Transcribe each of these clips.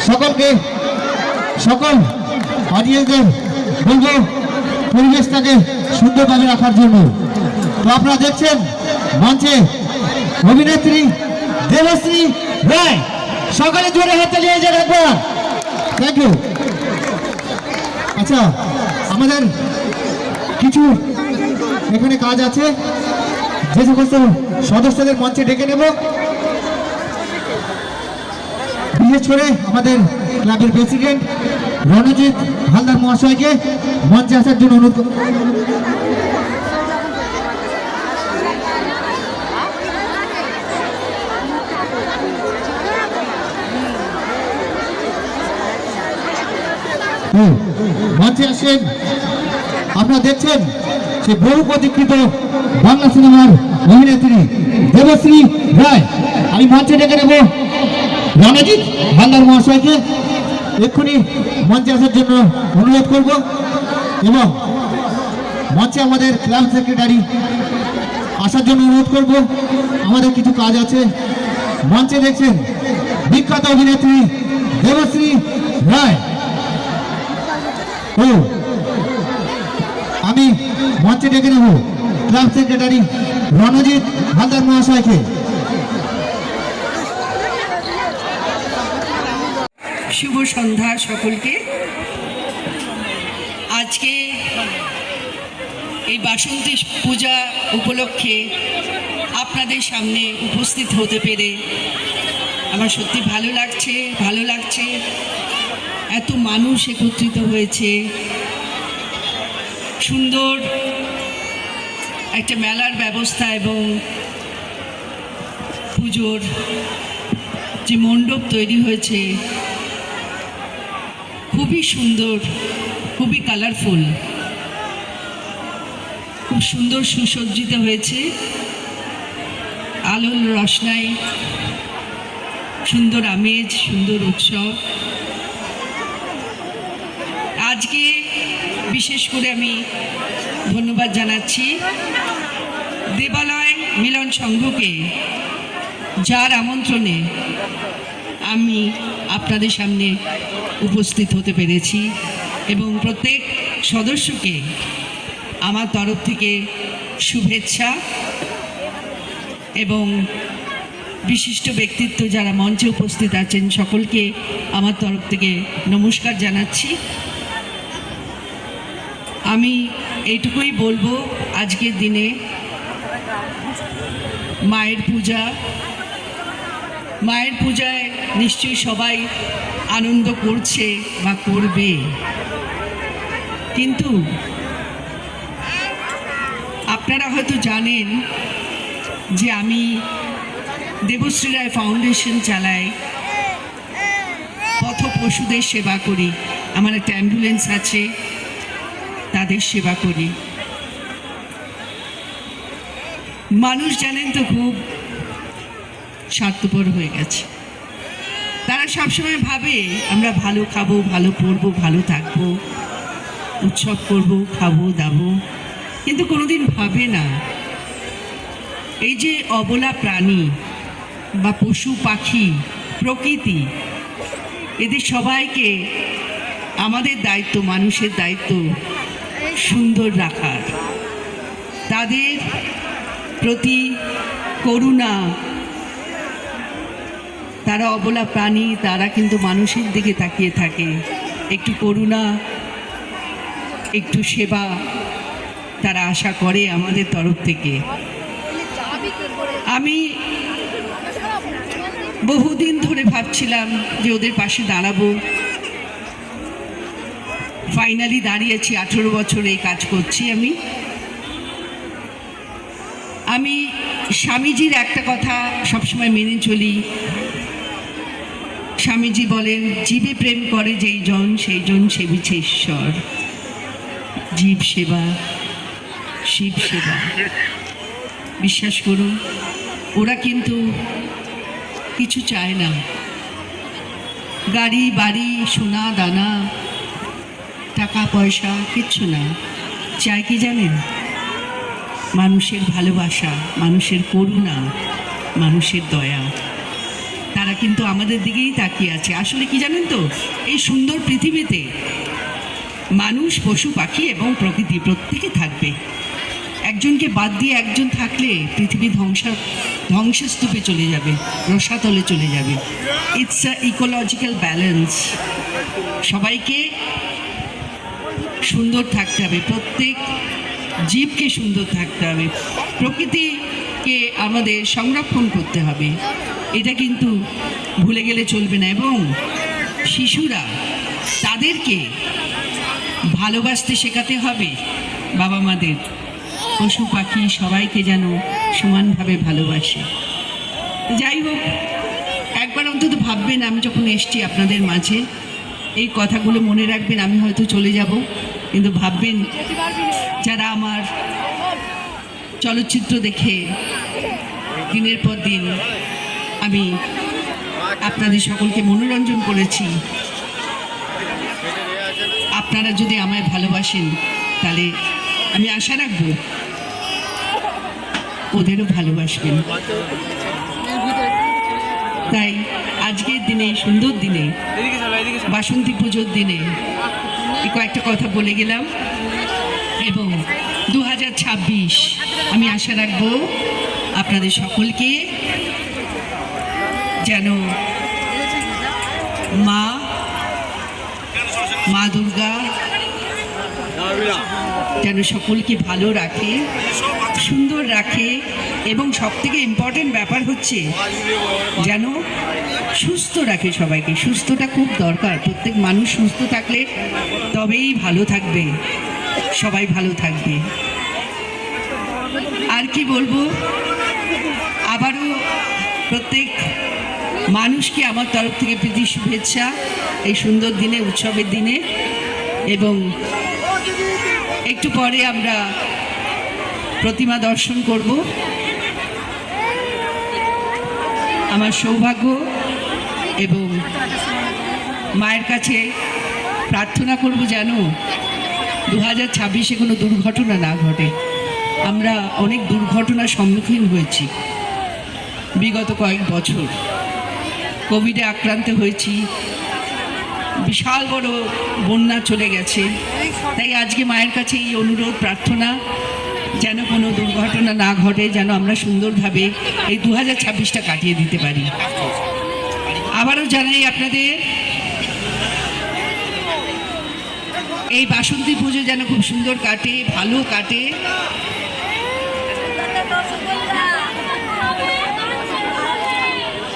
সকলকে সকল অডিয়েন্সদের বলবো পরিবেশটাকে সুন্দরভাবে রাখার জন্য। তো আপনারা দেখছেন মঞ্চে অভিনেত্রী দেবশ্রী রায়, সকালে জোরে হাতে নিয়ে যান একবার। Thank you. আচ্ছা, আমাদের কিছু এখানে কাজ আছে, যে সমস্ত সদস্যদের মঞ্চে ডেকে নেব। বিশেষ করে আমাদের ক্লাবের প্রেসিডেন্ট রণজিৎ হালদার মহাশয়কে মঞ্চে আসার জন্য অনুরোধ করব। মঞ্চে আসেন। আপনারা দেখছেন সে বহু প্রতীক্ষিত বাংলা সিনেমার অভিনেত্রী দেবশ্রী রায়। আমি মঞ্চে ডেকে নেব রণজিৎ হালদার মহাশয়কে, এক্ষুনি মঞ্চে আসার জন্য অনুরোধ করব। এবং মঞ্চে আমাদের ক্লাব সেক্রেটারি আসার জন্য অনুরোধ করব। আমাদের কিছু কাজ আছে। মঞ্চে দেখছেন বিখ্যাত অভিনেত্রী দেবশ্রী রায়। ও আমি মঞ্চে ডেকে নেব ক্লাব সেক্রেটারি রণজিৎ হালদার মহাশয়কে। শুভ সন্ধ্যা সকলকে। আজকে এই বাসন্তী পূজা উপলক্ষে আপনাদের সামনে উপস্থিত হতে পেরে আমার সত্যি ভালো লাগছে। এত মানুষ একত্রিত হয়েছে, সুন্দর একটা মেলার ব্যবস্থা এবং পুজোর যে মণ্ডপ তৈরি হয়েছে খুবই সুন্দর, খুবই কালারফুল, খুব সুন্দর সুসজ্জিত হয়েছে। আলোর রসনায় সুন্দর আমেজ, সুন্দর উৎসব। আজকে বিশেষ করে আমি ধন্যবাদ জানাচ্ছি দেবালয় মিলন সংঘকে, যার আমন্ত্রণে আমি আপনাদের সামনে উপস্থিত হতে পেরেছি। এবং প্রত্যেক সদস্যকে আমার তরফ থেকে শুভেচ্ছা, এবং বিশিষ্ট ব্যক্তিত্ব যারা মঞ্চে উপস্থিত আছেন সকলকে আমার তরফ থেকে নমস্কার জানাচ্ছি। আমি এইটুকুই বলবো, আজকের দিনে মায়ের পূজায় নিশ্চয়ই সবাই আনন্দ করছে বা করবে, কিন্তু আপনারা হয়তো জানেন যে আমি দেবশ্রী রায় ফাউন্ডেশন চালাই, পথ পশুদের সেবা করি। আমার একটা অ্যাম্বুলেন্স আছে, তাদের সেবা করি। মানুষ জানেন তো খুব স্বার্থপর হয়ে গেছে। তারা সবসময় ভাবে আমরা ভালো খাবো, ভালো পরবো, ভালো থাকবো, উৎসব করব, খাবো দাবো, কিন্তু কোনোদিন ভাবে না এই যে অবলা প্রাণী বা পশু পাখি, প্রকৃতি, এদের সবাইকে আমাদের দায়িত্ব, মানুষের দায়িত্ব সুন্দর রাখার, তাদের প্রতি করুণা। তারা অবলা প্রাণী, তারা কিন্তু মানুষের দিকে তাকিয়ে থাকে। একটু করুণা, একটু সেবা তারা আশা করে আমাদের তরফ থেকে। আমি বহুদিন ধরে ভাবছিলাম যে ওদের পাশে দাঁড়াবো, ফাইনালি দাঁড়িয়েছি। 18 বছর এই কাজ করছি আমি স্বামীজির একটা কথা সবসময় মেনে চলি। স্বামীজি বলেন, জীবে প্রেম করে যেই জন, সেই জন সেবিছে ঈশ্বর। জীব সেবা, শিব সেবা। বিশ্বাস করুন, ওরা কিন্তু কিছু চায় না, গাড়ি বাড়ি, সোনা দানা, টাকা পয়সা কিচ্ছু না। চায় কি জানেন? মানুষের ভালোবাসা, মানুষের করুণা, মানুষের দয়া। তারা কিন্তু আমাদের দিকেই তাকিয়ে আছে। আসলে কি জানেন তো, এই সুন্দর পৃথিবীতে মানুষ, পশু পাখি এবং প্রকৃতি প্রত্যেকে থাকবে। একজনকে বাদ দিয়ে একজন থাকলে পৃথিবী ধ্বংসস্তূপে চলে যাবে, রসাতলে চলে যাবে। It's a ecological balance. সবাইকে সুন্দর থাকতে হবে, প্রত্যেক জীবকে সুন্দর থাকতে হবে, প্রকৃতিকে আমাদের সংরক্ষণ করতে হবে। এটা কিন্তু ভুলে গেলে চলবে না। এবং শিশুরা, তাদেরকে ভালোবাসতে শেখাতে হবে বাবা মাদের। পশু পাখি সবাইকে যেন সমানভাবে ভালোবাসে। যাই হোক, একবার অন্তত ভাববেন, আমি যখন এসছি আপনাদের মাঝে, এই কথাগুলো মনে রাখবেন। আমি হয়তো চলে যাব, কিন্তু ভাববেন যারা আমার চলচ্চিত্র দেখে দিনের পর দিন আমি আপনাদের সকলকে মনোরঞ্জন করেছি, আপনারা যদি আমায় ভালোবাসেন তাহলে আমি আশা রাখবো ওদেরও ভালোবাসবেন। তাই আজকের দিনে, সুন্দর দিনে, বাসন্তী পুজোর দিনে এই কয়েকটা কথা বলে গেলাম। এবং 2026 আমি আশা রাখবো আপনাদের সকলকে যেন মা দুর্গা যেন সকলকে ভালো রাখে, সুন্দর রাখে। এবং সবথেকে ইম্পর্টেন্ট ব্যাপার হচ্ছে যেন সুস্থ রাখে সবাইকে। সুস্থটা খুব দরকার। প্রত্যেক মানুষ সুস্থ থাকলে তবেই ভালো থাকবে, সবাই ভালো থাকবে। আর কি বলবো, আবারও প্রত্যেক মানুষকে আমার তরফ থেকে প্রীতি শুভেচ্ছা এই সুন্দর দিনে, উৎসবের দিনে। এবং একটু পরে আমরা প্রতিমা দর্শন করব। আমার সৌভাগ্য এবং মায়ের কাছে প্রার্থনা করব যেন 2026-এ কোনো দুর্ঘটনা না ঘটে। আমরা অনেক দুর্ঘটনার সম্মুখীন হয়েছি বিগত কয়েক বছর। কোভিডে আক্রান্ত হয়েছি, বিশাল বড় বন্যা চলে গেছে। তাই আজকে মায়ের কাছে এই অনুরোধ, প্রার্থনা যেন কোনো দুর্ঘটনা না ঘটে, যেন আমরা সুন্দরভাবে এই 2026টা কাটিয়ে দিতে পারি। আবারও জানাই আপনাদের এই বাসন্তী পুজো যেন খুব সুন্দর কাটে, ভালো কাটে।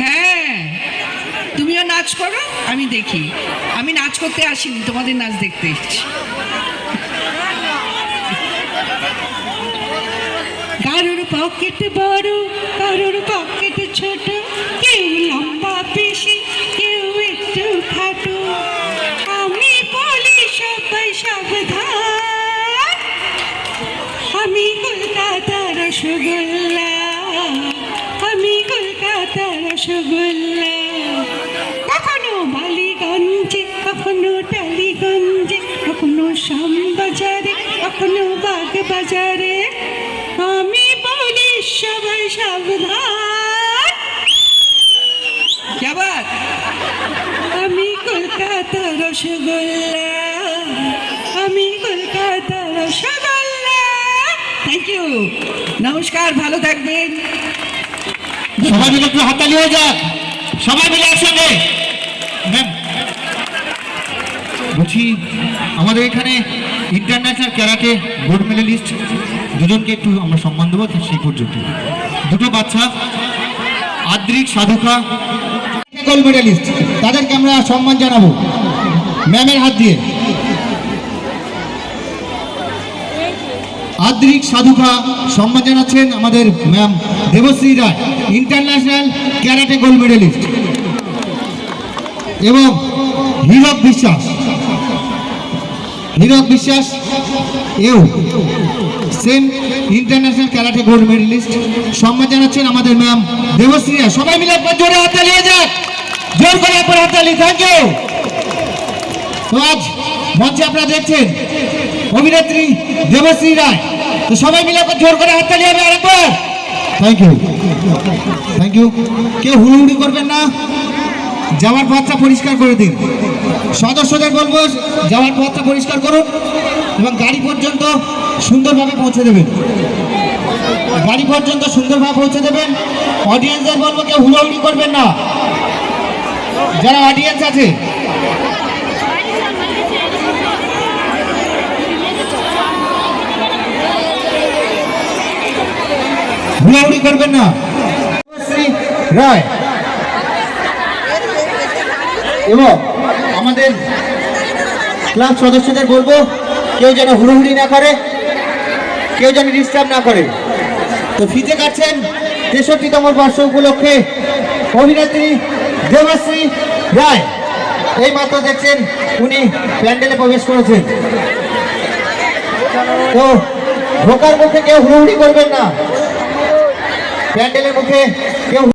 হ্যাঁ, তুমিও নাচ করো, আমি দেখি। আমি নাচ করতে আসিনি, তোমাদের নাচ দেখতে এসেছি। কারোর পকেট বড়, কারোর পকেট ছোট, কেউ লম্বা বেশি, কেউ একটু খাটো। আমি বলি সবাই সাবধান, আমি কলকাতা রসগোল্লা, আমি কলকাতা রসগোল্লা। কখনো বালিগঞ্জে, কখনো টালিগঞ্জে, কখনো শ্যামবাজারে, কখনো বাগবাজারে। আমি বলি সবাই সাবধান, যাবার আমি কলকাতা রসগোল্লা, আমি কলকাতা রসগোল্লা। থ্যাংক ইউ, নমস্কার, ভালো থাকবেন। সবাই মিলে একটু হাততালি হয়ে যাক, সবাই মিলে একসঙ্গে। ম্যাম বলছি, আমাদের এখানে ইন্টারন্যাশনাল ক্যারাটে গোল্ড মেডেলিস্ট দুজনকে একটু আমরা সম্মান দেবো। সেই পর্যন্ত দুটো বাচ্চা, আদ্রিক সাধুকা গোল্ড মেডেলিস্ট, তাদেরকে আমরা সম্মান জানাবো ম্যামের হাত দিয়ে। আদ্রিক সাধুকা সম্মান জানাচ্ছেন আমাদের ma'am Debashree Roy, international karate gold medalist. এবং হীরক বিশ্বাস, হীরক বিশ্বাস এও same international karate gold medalist, সম্মান জানাচ্ছেন আমাদের ম্যাম দেবশ্রী রায়। সবাই মিলে একবার জোরে হাততালি হয়ে যাক, জোর করে একবার হাততালি। Thank you. তো আজ মঞ্চে আপনারা দেখছেন অভিনেত্রী দেবশ্রী রায়। তো সবাই মিলে একবার জোর করে হাততালি হবে আরেকবার। Thank you, thank you. কেউ হুড়ুহুড়ি করবেন না, যাওয়ার পথটা পরিষ্কার করে দিন। সদস্যদের বলবো যাওয়ার পথটা পরিষ্কার করুন এবং গাড়ি পর্যন্ত সুন্দরভাবে পৌঁছে দেবেন, গাড়ি পর্যন্ত সুন্দরভাবে পৌঁছে দেবেন। অডিয়েন্সদের বলবো কেউ হুড়োহুড়ি করবেন না, যারা অডিয়েন্স আছে হুড়োহুড়ি করবেন না। শ্রী রায় এবং আমাদের ক্লাব সদস্যদের বলবো কেউ যেন হুড়োহুড়ি না করে, কেউ যেন ডিস্টার্ব না করে। তো ফিতে কাটছেন 63তম বর্ষ উপলক্ষে অভিনেত্রী দেবশ্রী রায়। এই মাত্র দেখছেন উনি প্যান্ডেলে প্রবেশ করেছেন। তো ঢোকার মুখে কেউ হুড়োহুড়ি করবেন না, প্যান্ডেলের মুখে